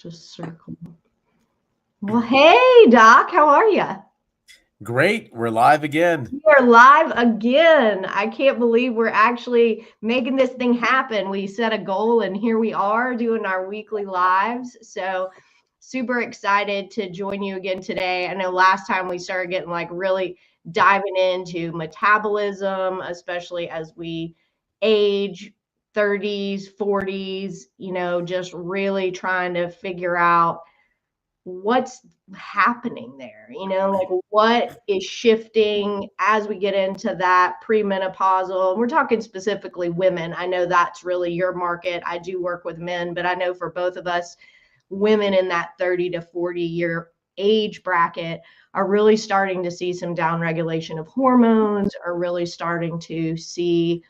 Just circle. Well, hey, Doc, how are you? Great. We're live again. We are live again. I can't believe we're actually making this thing happen. We set a goal and here we are doing our weekly lives. So super excited to join you again today. I know last time we started getting like really diving into metabolism, especially as we age, 30s, 40s, just really trying to figure out what's happening there, like what is shifting as we get into that premenopausal. And we're talking specifically women. I know that's really your market. I do work with men, but I know for both of us, women in that 30 to 40 year age bracket are really starting to see some downregulation of hormones, are really starting to see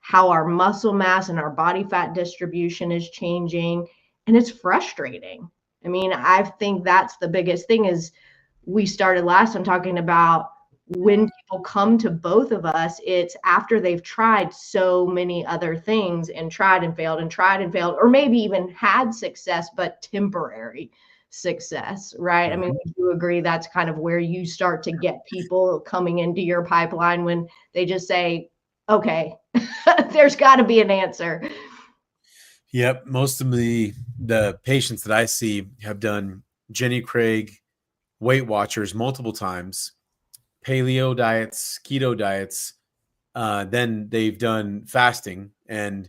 how our muscle mass and our body fat distribution is changing. And it's frustrating. I mean, I think that's the biggest thing is we started last time talking about when people come to both of us, it's after they've tried so many other things and tried and failed, or maybe even had success, but temporary success, right? I mean, would you agree that's kind of where you start to get people coming into your pipeline when they just say, okay, there's got to be an answer. Yep. Most of the patients that I see have done Jenny Craig Weight Watchers multiple times, paleo diets, keto diets. Then they've done fasting, and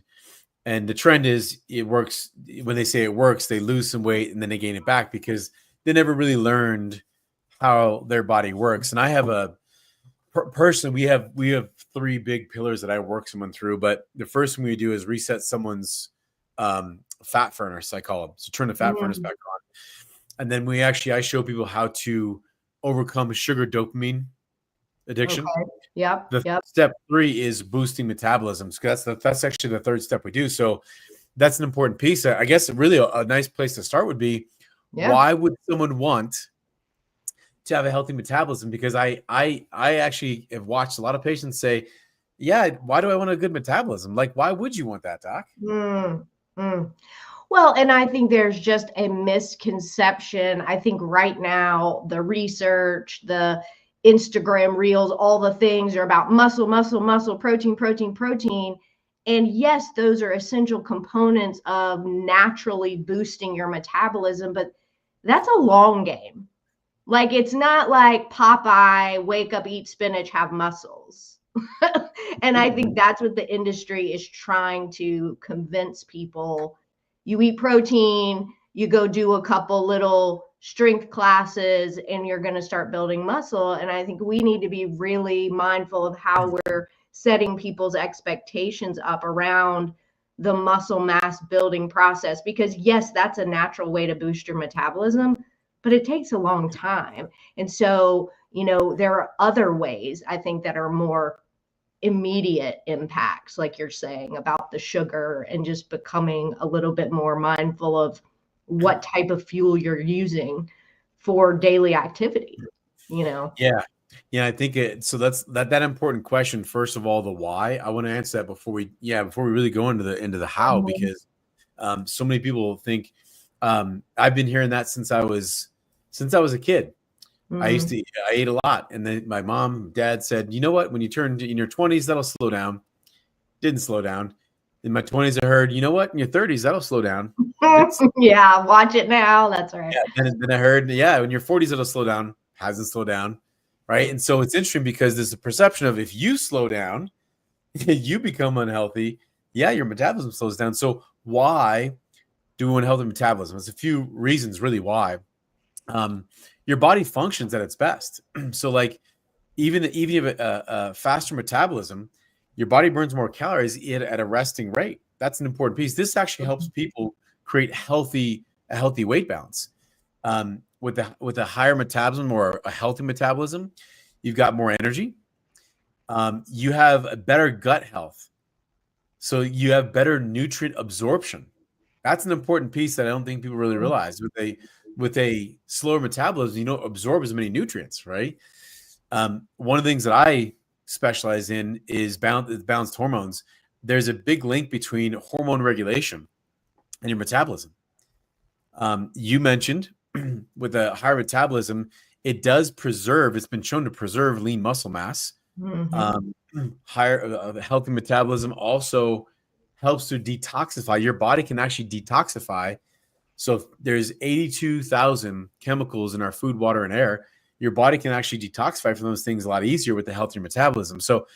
the trend is it works. When they say it works, they lose some weight and then they gain it back because they never really learned how their body works. And I have a personally, we have three big pillars that I work someone through. But the first thing we do is reset someone's fat furnace, I call them. So turn the fat furnace back on. And then I show people how to overcome sugar dopamine addiction. Okay. Yep. Step 3 is boosting metabolism. So that's actually the third step we do. So that's an important piece. I guess really a nice place to start would be, why would someone want to have a healthy metabolism? Because I actually have watched a lot of patients say, yeah, why do I want a good metabolism? Like, why would you want that, Doc? Well, and I think there's just a misconception. I think right now, the research, the Instagram reels, all the things are about muscle, muscle, muscle, protein, protein, protein. And yes, those are essential components of naturally boosting your metabolism, but that's a long game. Like, it's not like Popeye, wake up, eat spinach, have muscles. And I think that's what the industry is trying to convince people. You eat protein, you go do a couple little strength classes, and you're going to start building muscle. And I think we need to be really mindful of how we're setting people's expectations up around the muscle mass building process, because yes, that's a natural way to boost your metabolism, but it takes a long time. And so, there are other ways I think that are more immediate impacts, like you're saying about the sugar, and just becoming a little bit more mindful of what type of fuel you're using for daily activity, Yeah, I think so that's that important question. First of all, the why. I want to answer that before we really go into the how, because so many people think I've been hearing that since I was a kid. I ate a lot. And then my mom, dad said, you know what, when you turn in your 20s, that'll slow down. Didn't slow down. In my 20s, I heard, you know what, in your 30s, that'll slow down. Yeah, watch it now. That's right. Yeah, then I heard, in your 40s, it'll slow down. Hasn't slowed down. Right. And so it's interesting because there's a perception of if you slow down, you become unhealthy. Yeah, your metabolism slows down. So why do we want healthy metabolism? There's a few reasons really why. Your body functions at its best. So like even if you have a faster metabolism, your body burns more calories at a resting rate. That's an important piece. This actually helps people create a healthy weight balance. With a higher metabolism or a healthy metabolism, you've got more energy. You have a better gut health. So you have better nutrient absorption. That's an important piece that I don't think people really realize. With a slower metabolism, you don't absorb as many nutrients, right? One of the things that I specialize in is balanced hormones. There's a big link between hormone regulation and your metabolism. You mentioned with a higher metabolism, it does preserve, it's been shown to preserve lean muscle mass. Mhm. Higher healthy metabolism also helps to detoxify. Your body can actually detoxify. So if there's 82,000 chemicals in our food, water, and air. Your body can actually detoxify from those things a lot easier with the healthier metabolism. So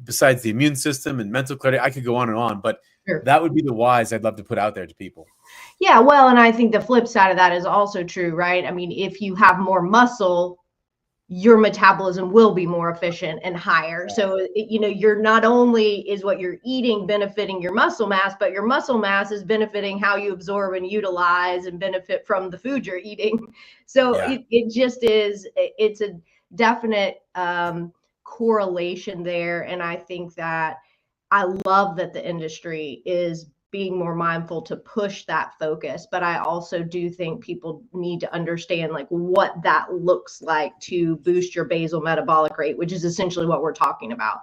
besides the immune system and mental clarity, I could go on, but Sure. that would be the whys I'd love to put out there to people. Yeah, well, and I think the flip side of that is also true, right? I mean, if you have more muscle, your metabolism will be more efficient and higher. So, you're not only is what you're eating benefiting your muscle mass, but your muscle mass is benefiting how you absorb and utilize and benefit from the food you're eating. So Yeah. it just is, it's a definite correlation there. And I think that I love that the industry is being more mindful to push that focus, but I also do think people need to understand like what that looks like to boost your basal metabolic rate, which is essentially what we're talking about,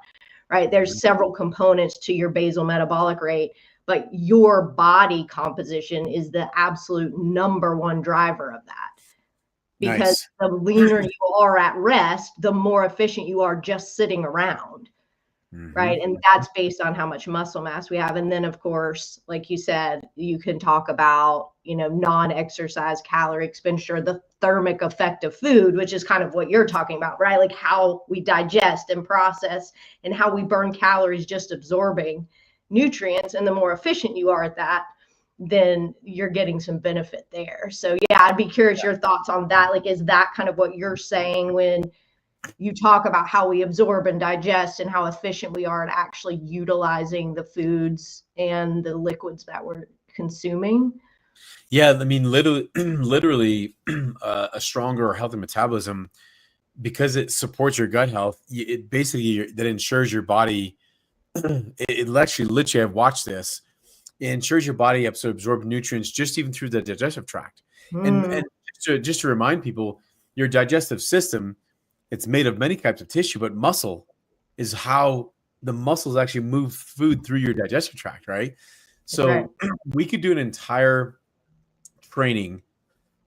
right? There's several components to your basal metabolic rate, but your body composition is the absolute number one driver of that. Because Nice. the leaner you are at rest, the more efficient you are just sitting around. Right. And that's based on how much muscle mass we have. And then, of course, like you said, you can talk about, non-exercise calorie expenditure, the thermic effect of food, which is kind of what you're talking about, right? Like how we digest and process and how we burn calories just absorbing nutrients. And the more efficient you are at that, then you're getting some benefit there. So, yeah, I'd be curious your thoughts on that. Like, is that kind of what you're saying when you talk about how we absorb and digest and how efficient we are at actually utilizing the foods and the liquids that we're consuming? Yeah, I mean, literally, a stronger or healthy metabolism because it supports your gut health. It basically that ensures your body. It literally, I've watched this. It ensures your body to absorb nutrients just even through the digestive tract. And just to remind people, your digestive system, it's made of many types of tissue, but muscle is how the muscles actually move food through your digestive tract, right? Right. So we could do an entire training,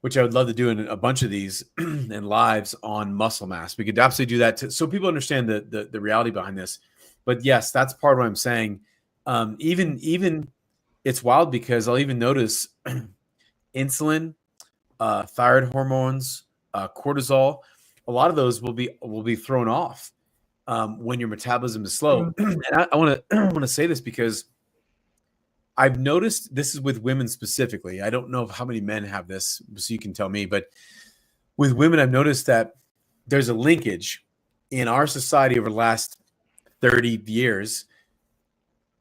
which I would love to do in a bunch of these and lives on muscle mass. We could absolutely do that so people understand the reality behind this. But yes, that's part of what I'm saying. Even it's wild because I'll even notice insulin, thyroid hormones, cortisol. A lot of those will be thrown off when your metabolism is slow. And I want to say this because I've noticed this is with women specifically. I don't know how many men have this, so you can tell me. But with women, I've noticed that there's a linkage in our society over the last 30 years.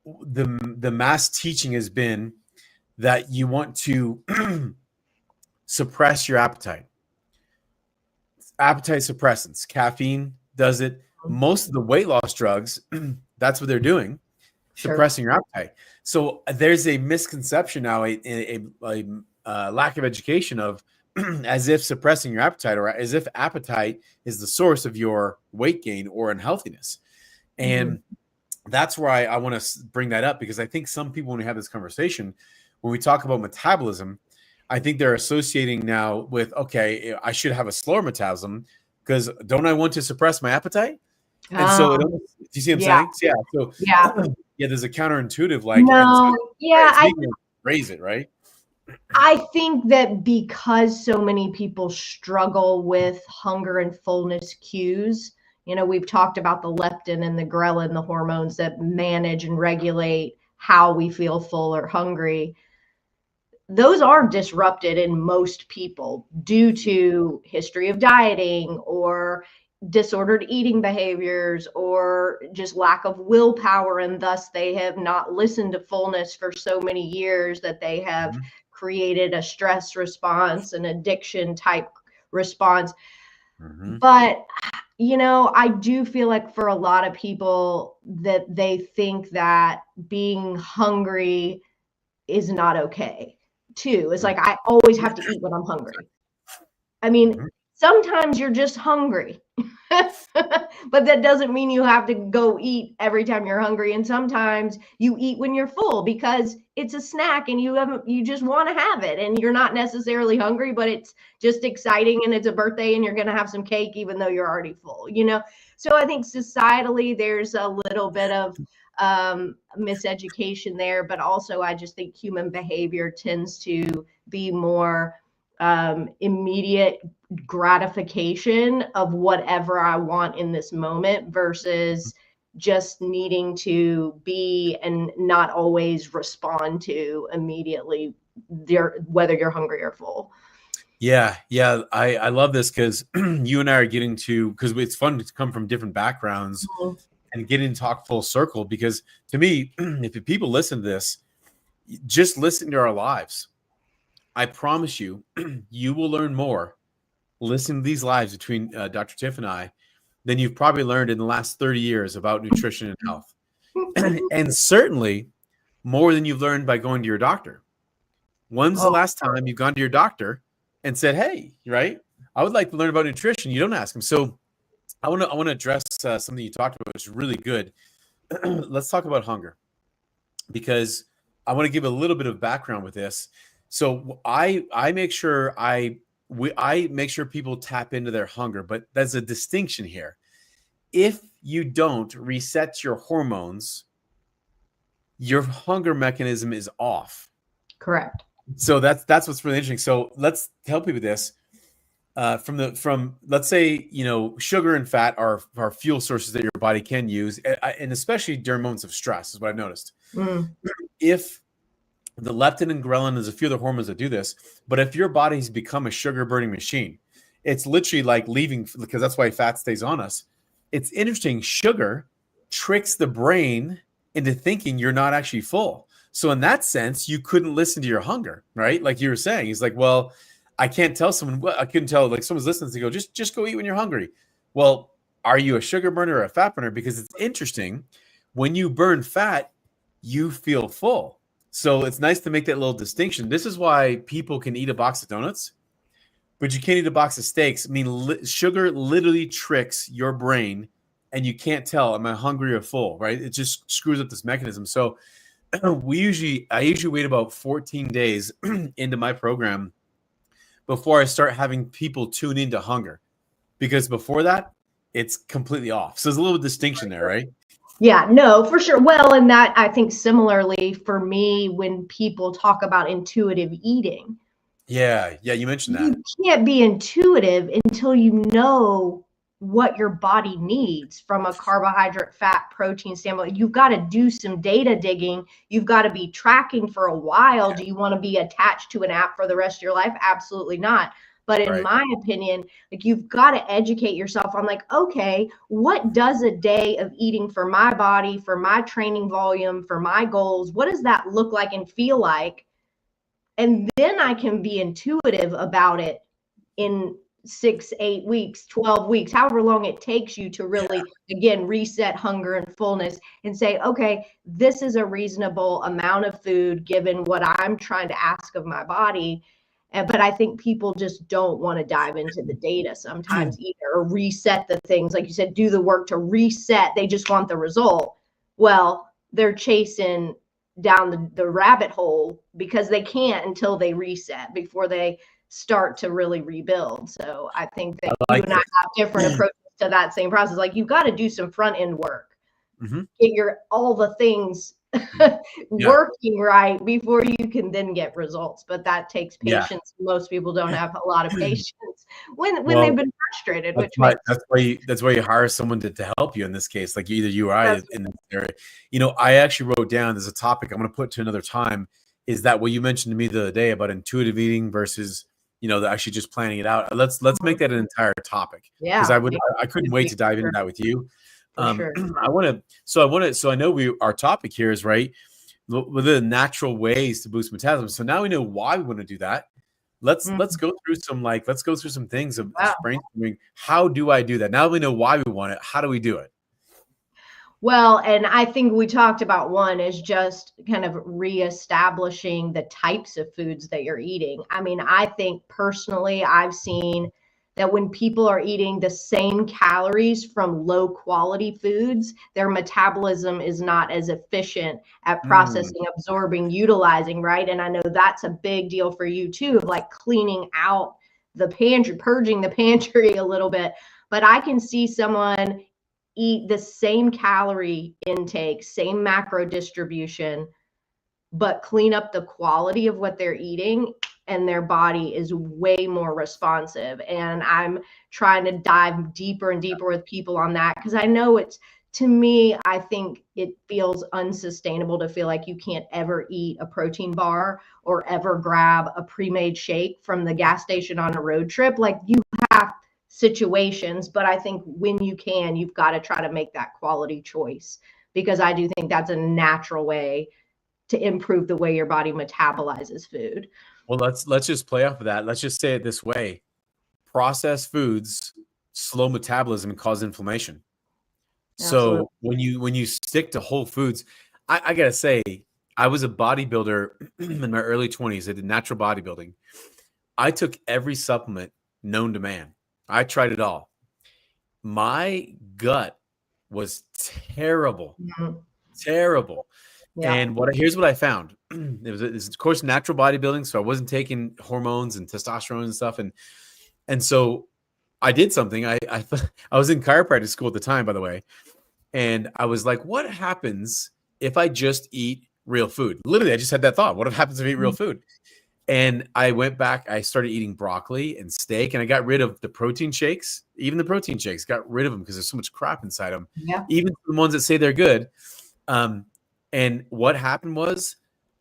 The mass teaching has been that you want to suppress your appetite. Appetite suppressants, caffeine does it. Most of the weight loss drugs, that's what they're doing, suppressing your appetite. So there's a misconception now, a lack of education of as if suppressing your appetite or as if appetite is the source of your weight gain or unhealthiness. And that's why I want to bring that up, because I think some people, when we have this conversation, when we talk about metabolism, I think they're associating now with, okay, I should have a slower metabolism because don't I want to suppress my appetite? And so, do you see what I'm saying? So, yeah, there's a counterintuitive, like, No, it's raise it, right? I think that because so many people struggle with hunger and fullness cues, we've talked about the leptin and the ghrelin, the hormones that manage and regulate how we feel full or hungry. Those are disrupted in most people due to history of dieting or disordered eating behaviors or just lack of willpower, and thus they have not listened to fullness for so many years that they have created a stress response, an addiction type response. But I do feel like for a lot of people that they think that being hungry is not okay too. It's like I always have to eat when I'm hungry. I mean, sometimes you're just hungry. But that doesn't mean you have to go eat every time you're hungry. And sometimes you eat when you're full because it's a snack and you just want to have it and you're not necessarily hungry, but it's just exciting and it's a birthday and you're going to have some cake even though you're already full, you know? So I think societally there's a little bit of miseducation there, but also I just think human behavior tends to be more immediate gratification of whatever I want in this moment versus just needing to be and not always respond to immediately whether you're hungry or full. Yeah. I love this because you and I are getting to, because it's fun to come from different backgrounds and get in talk full circle. Because to me, if people listen to this, just listen to our lives. I promise you, you will learn more listening to these lives between Dr. Tiff and I than you've probably learned in the last 30 years about nutrition and health. And certainly more than you've learned by going to your doctor. When's the last time you've gone to your doctor and said, hey, right, I would like to learn about nutrition? You don't ask them. So I want to address something you talked about, which is really good. Let's talk about hunger, because I want to give a little bit of background with this. So I make sure I make sure people tap into their hunger, but there's a distinction here. If you don't reset your hormones, your hunger mechanism is off. Correct. So that's what's really interesting. So let's help you with this. From let's say, sugar and fat are fuel sources that your body can use, and especially during moments of stress is what I've noticed. If the leptin and ghrelin, there's a few other hormones that do this, but if your body's become a sugar burning machine, it's literally like leaving, because that's why fat stays on us. It's interesting. Sugar tricks the brain into thinking you're not actually full. So in that sense, you couldn't listen to your hunger, right? Like you were saying, he's like, well, I can't tell someone, I couldn't tell, like someone's listening to go, just go eat when you're hungry. Well, are you a sugar burner or a fat burner? Because it's interesting. When you burn fat, you feel full. So it's nice to make that little distinction. This is why people can eat a box of donuts, but you can't eat a box of steaks. I mean, sugar literally tricks your brain and you can't tell, am I hungry or full, right? It just screws up this mechanism. So I usually wait about 14 days into my program before I start having people tune into hunger, because before that, it's completely off. So there's a little distinction there, right? Yeah, no, for sure. Well, and that I think similarly for me, when people talk about intuitive eating. Yeah, you mentioned that. You can't be intuitive until you know what your body needs from a carbohydrate, fat, protein standpoint. You've got to do some data digging. You've got to be tracking for a while. Do you want to be attached to an app for the rest of your life? Absolutely not. But in my opinion, like, you've got to educate yourself on, like, okay, what does a day of eating for my body, for my training volume, for my goals, what does that look like and feel like? And then I can be intuitive about it in 6, 8 weeks, 12 weeks, however long it takes you to really, again, reset hunger and fullness and say, okay, this is a reasonable amount of food given what I'm trying to ask of my body. But I think people just don't want to dive into the data sometimes either, or reset the things. Like you said, do the work to reset. They just want the result. Well, they're chasing down the rabbit hole because they can't until they reset before they start to really rebuild. So I think that you and I have different approaches to that same process. Like, you've got to do some front end work, get all the things working right before you can then get results. But that takes patience. Most people don't have a lot of patience when they've been frustrated. That's why you hire someone to help you in this case, like either you or I in this area. I actually wrote down, there's a topic I'm going to put to another time, is that what you mentioned to me the other day about intuitive eating versus actually just planning it out. Let's make that an entire topic, because I couldn't wait to dive into that with you. Sure. I know our topic here is the natural ways to boost metabolism. So now we know why we want to do that. Let's go through some things of brainstorming. How do I do that? Now we know why we want it. How do we do it? Well, and I think we talked about one is just kind of reestablishing the types of foods that you're eating. I mean, I think personally, I've seen that when people are eating the same calories from low quality foods, their metabolism is not as efficient at Mm. processing, absorbing, utilizing, right? And I know that's a big deal for you too, of like cleaning out the pantry, purging the pantry a little bit. But I can see someone eat the same calorie intake, same macro distribution, but clean up the quality of what they're eating, and their body is way more responsive. And I'm trying to dive deeper and deeper with people on that, because I know it's, to me, I think it feels unsustainable to feel like you can't ever eat a protein bar or ever grab a pre-made shake from the gas station on a road trip. Like, you have situations, but I think when you can, you've got to try to make that quality choice, because I do think that's a natural way to improve the way your body metabolizes food. Well, let's just play off of that. Let's just say it this way: processed foods slow metabolism and cause inflammation. Absolutely. So when you stick to whole foods, I gotta say, I was a bodybuilder in my early 20s. I did natural bodybuilding. I took every supplement known to man. I tried it all. My gut was terrible, Mhm. terrible. Yeah. And here's what I found. It's of course natural bodybuilding, so I wasn't taking hormones and testosterone and stuff. And so I did something. I was in chiropractic school at the time, by the way, and I was like, what happens if I just eat real food? Literally, I just had that thought. What happens if I eat real food? And I went back, I started eating broccoli and steak, and I got rid of the protein shakes. Even the protein shakes, got rid of them because there's so much crap inside them. Yeah. Even the ones that say they're good. And what happened was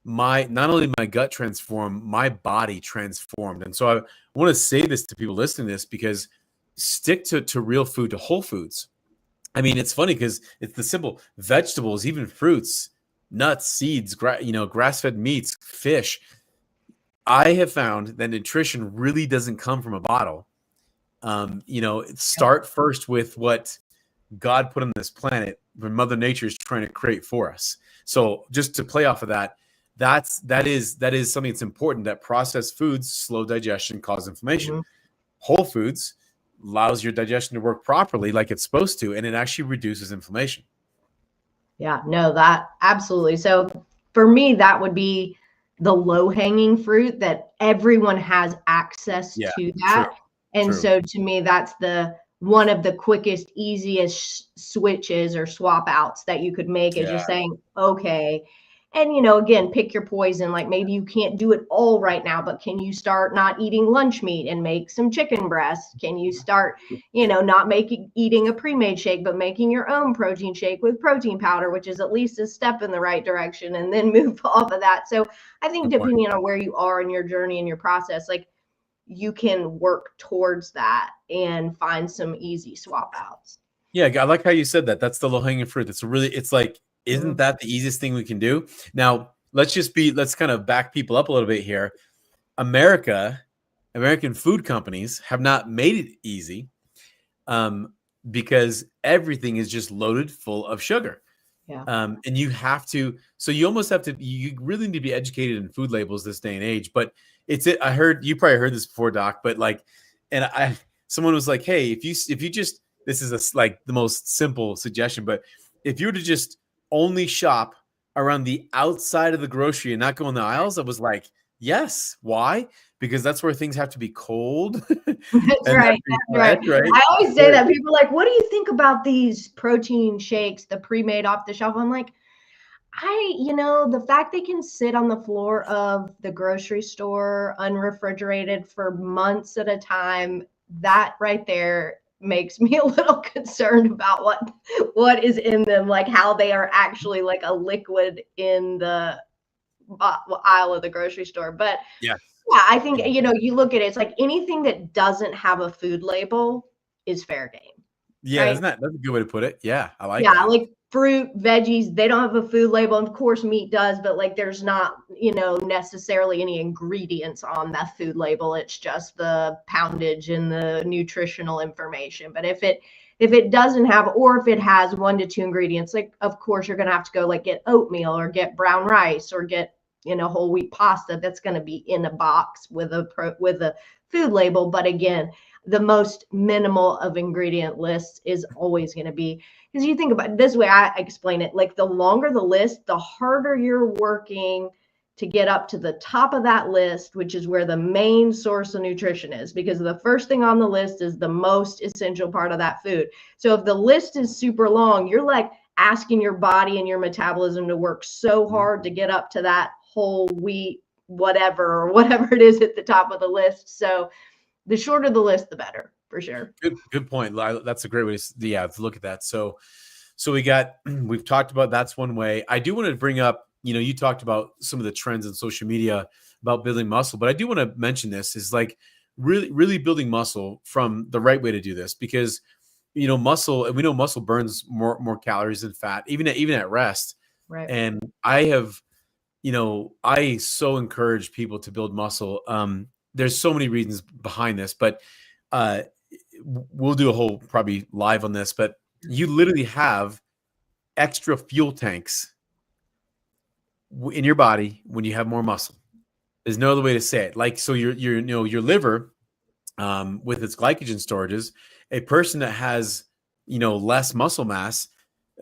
not only my gut transformed, my body transformed. And so I want to say this to people listening to this, because stick to real food, to whole foods. I mean, it's funny because it's the simple vegetables, even fruits, nuts, seeds, grass-fed meats, fish. I have found that nutrition really doesn't come from a bottle. Start first with what God put on this planet, when Mother Nature is trying to create for us. So just to play off of that, that is something that's important, that processed foods slow digestion, cause inflammation. Mm-hmm. Whole foods allows your digestion to work properly like it's supposed to, and it actually reduces inflammation. Yeah, no, that absolutely. So for me, that would be the low hanging fruit that everyone has access Yeah, to true, that. And true. so to me, that's the one of the quickest, easiest switches or swap outs that you could make, is Yeah, just saying, okay. And, again, pick your poison. Like, maybe you can't do it all right now, but can you start not eating lunch meat and make some chicken breasts? Can you start, not eating a pre-made shake, but making your own protein shake with protein powder, which is at least a step in the right direction, and then move off of that. So I think good point. depending on where you are in your journey and your process, like, you can work towards that and find some easy swap outs. Yeah, I like how you said that. That's the low hanging fruit. It's like, isn't Mhm. that the easiest thing we can do? Now, let's kind of back people up a little bit here. American food companies have not made it easy, because everything is just loaded full of sugar. Yeah. And you really need to be educated in food labels this day and age. But I heard, you probably heard this before, Doc, but someone was like, hey, if you just, this is like the most simple suggestion, but if you were to just only shop around the outside of the grocery and not go in the aisles, I was like, yes. Why? Because that's where things have to be cold. That's right. That's right. I always say that. People are like, what do you think about these protein shakes, the pre-made off the shelf? I'm like, the fact they can sit on the floor of the grocery store unrefrigerated for months at a time, that right there makes me a little concerned about what is in them, like how they are actually like a liquid in the aisle of the grocery store. But yeah, yeah, I think, you look at it, it's like anything that doesn't have a food label is fair game, yeah, right? that's a good way to put it. Yeah, I like Yeah, that. like fruit, veggies, they don't have a food label. Of course, meat does, but like there's not, necessarily any ingredients on that food label. It's just the poundage and the nutritional information. But if it doesn't have, or if it has 1 to 2 ingredients, like of course you're gonna have to go like get oatmeal or get brown rice or get in a whole wheat pasta that's going to be in a box with a food label. But again, the most minimal of ingredient lists is always going to be, because you think about it, this way I explain it, like the longer the list, the harder you're working to get up to the top of that list, which is where the main source of nutrition is, because the first thing on the list is the most essential part of that food. So if the list is super long, you're like asking your body and your metabolism to work so hard to get up to that whole wheat, whatever it is at the top of the list. So the shorter the list, the better, for sure. Good point. That's a great way to look at that. So we've talked about, that's one way. I do want to bring up, you talked about some of the trends in social media about building muscle, but I do want to mention this is like really building muscle from the right way to do this, because muscle, and we know muscle burns more calories than fat, even at rest. Right. And I so encourage people to build muscle. There's so many reasons behind this, but we'll do a whole probably live on this, but you literally have extra fuel tanks in your body when you have more muscle. There's no other way to say it. Like, so your liver, with its glycogen storages, a person that has, less muscle mass,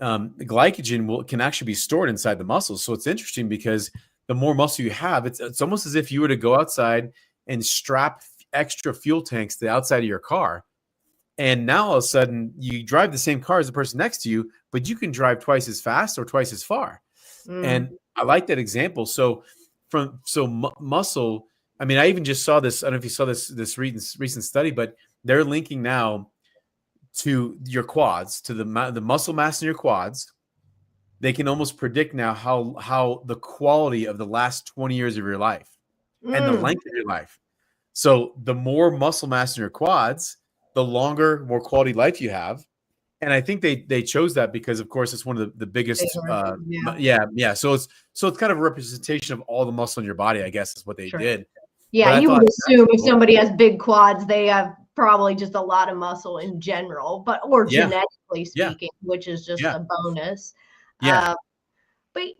glycogen can actually be stored inside the muscles. So it's interesting because the more muscle you have, it's almost as if you were to go outside and strap extra fuel tanks to the outside of your car. And now all of a sudden you drive the same car as the person next to you, but you can drive twice as fast or twice as far. And I like that example. So muscle, I mean, I even just saw this, I don't know if you saw this recent study, but they're linking now to your quads, to the muscle mass in your quads. They can almost predict now how the quality of the last 20 years of your life and the length of your life. So the more muscle mass in your quads, the longer, more quality life you have. And I think they chose that because, of course, it's one of the biggest. Yeah. So it's kind of a representation of all the muscle in your body, I guess, is what they did. Yeah, you would assume if somebody has big quads, they have probably just a lot of muscle in general, or genetically speaking, which is just a bonus. Yeah.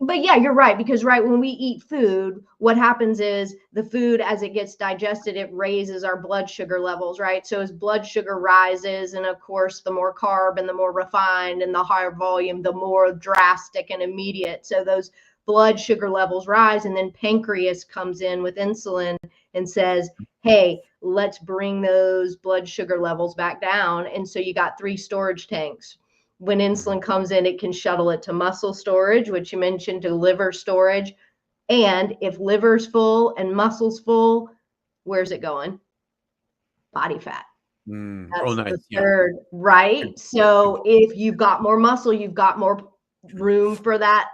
But yeah, you're right, because when we eat food, what happens is the food, as it gets digested, it raises our blood sugar levels, right? So as blood sugar rises, and of course, the more carb and the more refined and the higher volume, the more drastic and immediate. So those blood sugar levels rise, and then pancreas comes in with insulin and says, hey, let's bring those blood sugar levels back down. And so you got 3 storage tanks. When insulin comes in, it can shuttle it to muscle storage, which you mentioned, to liver storage. And if liver's full and muscle's full, where's it going? Body fat. That's the third, right? So if you've got more muscle, you've got more room for that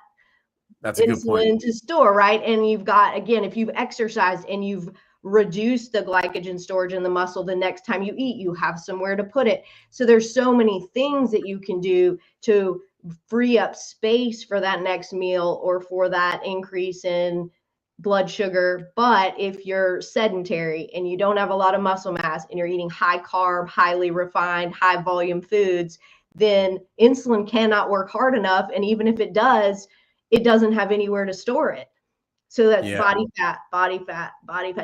insulin to store, right? And you've got, again, if you've exercised and you've reduce the glycogen storage in the muscle, the next time you eat, you have somewhere to put it. So there's so many things that you can do to free up space for that next meal or for that increase in blood sugar. But if you're sedentary and you don't have a lot of muscle mass and you're eating high carb, highly refined, high volume foods, then insulin cannot work hard enough. And even if it does, it doesn't have anywhere to store it. So that's body fat,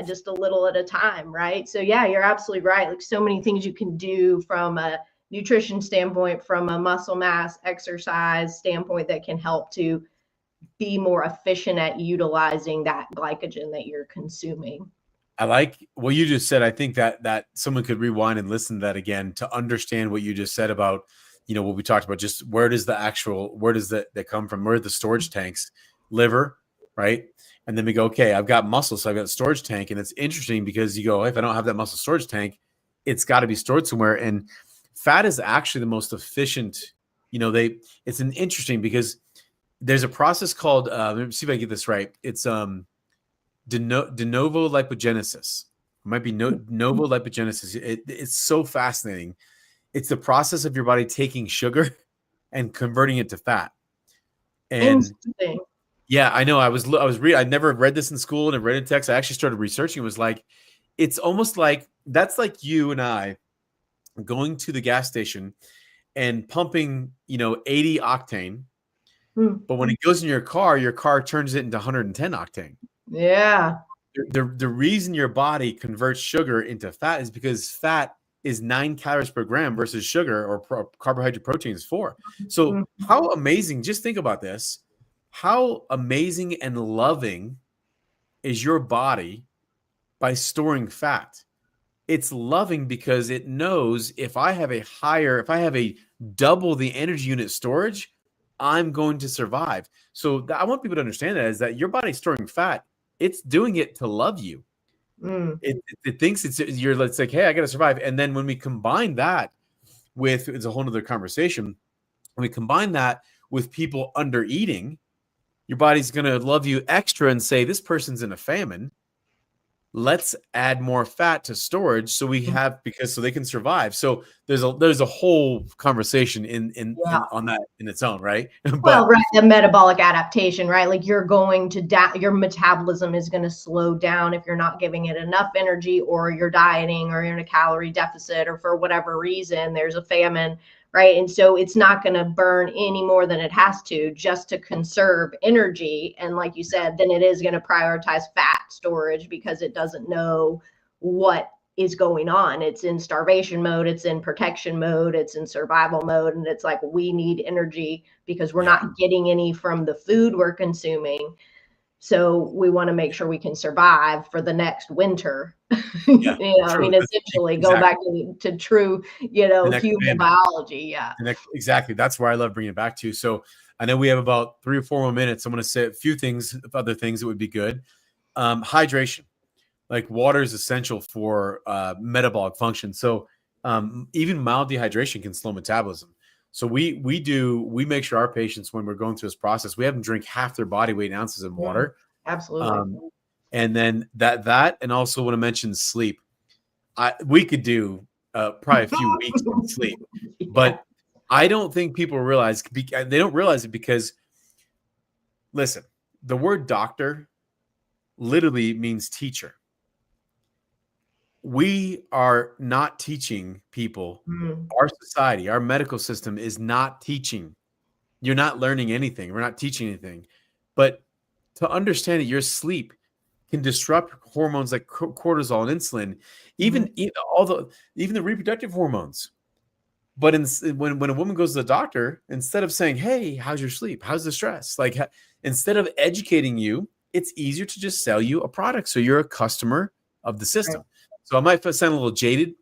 just a little at a time, right? So yeah, you're absolutely right. Like, so many things you can do from a nutrition standpoint, from a muscle mass exercise standpoint, that can help to be more efficient at utilizing that glycogen that you're consuming. I like what you just said. I think that someone could rewind and listen to that again to understand what you just said about, what we talked about, just where does that come from? Where are the storage tanks? Liver, right? And then we go, okay, I've got muscle, so I've got a storage tank. And it's interesting because you go, if I don't have that muscle storage tank, it's got to be stored somewhere. And fat is actually the most efficient. It's an interesting, because there's a process called, let me see if I get this right. It's de novo lipogenesis. It might be novo lipogenesis. It's so fascinating. It's the process of your body taking sugar and converting it to fat. And yeah, I know. I was reading. I'd never read this in school, and I read it in text. I actually started researching. It was like, it's almost like that's like you and I going to the gas station and pumping, 80 octane, Hmm. But when it goes in your car turns it into 110 octane. Yeah. The reason your body converts sugar into fat is because fat is 9 calories per gram versus sugar or carbohydrate protein is 4. So Hmm. how amazing, just think about this. How amazing and loving is your body by storing fat? It's loving because it knows if I have a double the energy unit storage, I'm going to survive. So I want people to understand that is that your body's storing fat. It's doing it to love you. Mm. It thinks it's like, hey, I got to survive. And then when we combine that with, it's a whole nother conversation. When we combine that with people under eating, your body's going to love you extra and say, this person's in a famine. Let's add more fat to storage so we have so they can survive. So there's a whole conversation Yeah. on that in its own, right? Well, But right, the metabolic adaptation, right? Like you're going to your metabolism is going to slow down if you're not giving it enough energy, or you're dieting, or you're in a calorie deficit, or for whatever reason there's a famine, right? And so it's not going to burn any more than it has to just to conserve energy. And like you said, then it is going to prioritize fat storage because it doesn't know what is going on. It's in starvation mode, it's in protection mode, it's in survival mode, and it's like we need energy because we're yeah, not getting any from the food we're consuming. So we want to make sure we can survive for the next winter. yeah, I true. mean, essentially go Exactly. back to true, The next human famine. biology. Yeah. Exactly. That's where I love bringing it back to. So I know we have about 3 or 4 more minutes. I'm going to say a few things, other things that would be good. Hydration. Like water is essential for metabolic function. So even mild dehydration can slow metabolism. So we make sure our patients, when we're going through this process, we have them drink half their body weight in ounces of water. Absolutely. And then and also want to mention sleep. We could do probably a few weeks on sleep, Yeah. but I don't think people realize they don't realize it because listen, the word doctor literally means teacher. We are not teaching people. Mm. Our society, our medical system is not teaching. You're not learning anything. We're not teaching anything. But to understand that your sleep can disrupt hormones like cortisol and insulin, Mhm. even the reproductive hormones. But when a woman goes to the doctor, instead of saying, "Hey, how's your sleep? How's the stress?" Like instead of educating you, it's easier to just sell you a product, so you're a customer of the Right. system. So I might sound a little jaded,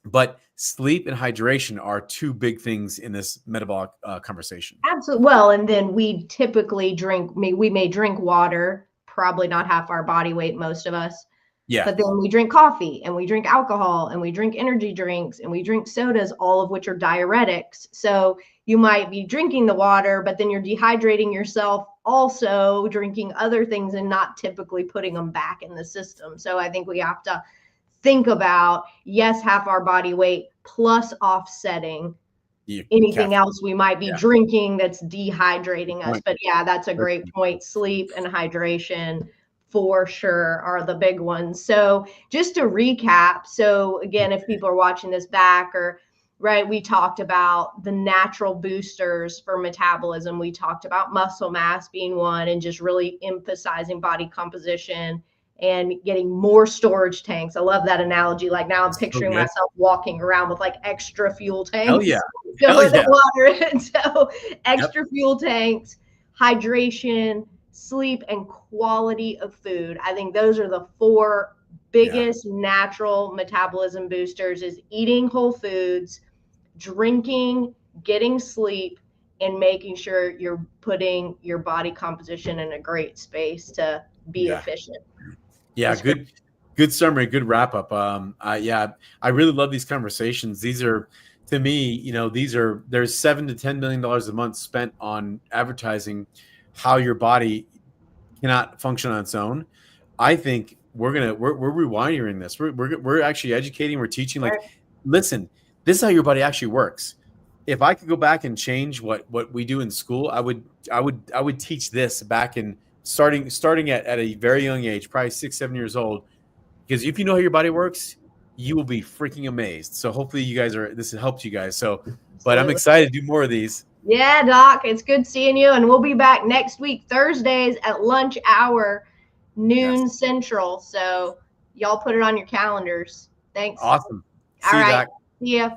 but sleep and hydration are two big things in this metabolic conversation. Absolutely. Well, and then we typically we may drink water, probably not half our body weight, most of us. Yeah, But then we drink coffee and we drink alcohol and we drink energy drinks and we drink sodas, all of which are diuretics. So you might be drinking the water, but then you're dehydrating yourself, also drinking other things and not typically putting them back in the system. So I think we have to think about, yes, half our body weight plus offsetting anything caffeine. else we might be Yeah, drinking that's good dehydrating us. point. But yeah, that's a Good great point. point. Sleep and hydration for sure are the big ones. So just to recap, so again, if people are watching this back, or right, we talked about the natural boosters for metabolism. We talked about muscle mass being one, and just really emphasizing body composition and getting more storage tanks. I love that analogy. Like now I'm So picturing good. myself walking around with like extra fuel Hell yeah. tanks Hell filling the yeah. water in. So Yep. extra fuel tanks, hydration, sleep, and quality of food. I think those are the four Yeah. biggest natural metabolism boosters: is eating whole foods, drinking, getting sleep, and making sure you're putting your body composition in a great space to be Yeah. efficient. Yeah. It's great. Good summary. Good wrap up. I really love these conversations. These are, to me, there's $7 to $10 million a month spent on advertising how your body cannot function on its own. I think we're rewiring this. We're actually educating. We're teaching. Like, listen, this is how your body actually works. If I could go back and change what we do in school, I would teach this back in starting at a very young age, probably 6, 7 years old. Because if you know how your body works, you will be freaking amazed. So hopefully this has helped you guys. So, but I'm Absolutely. excited to do more of these. Yeah, Doc, it's good seeing you. And we'll be back next week, Thursdays at lunch hour, noon Central. So y'all put it on your calendars. Thanks. Awesome. All See you, right. Doc. See ya.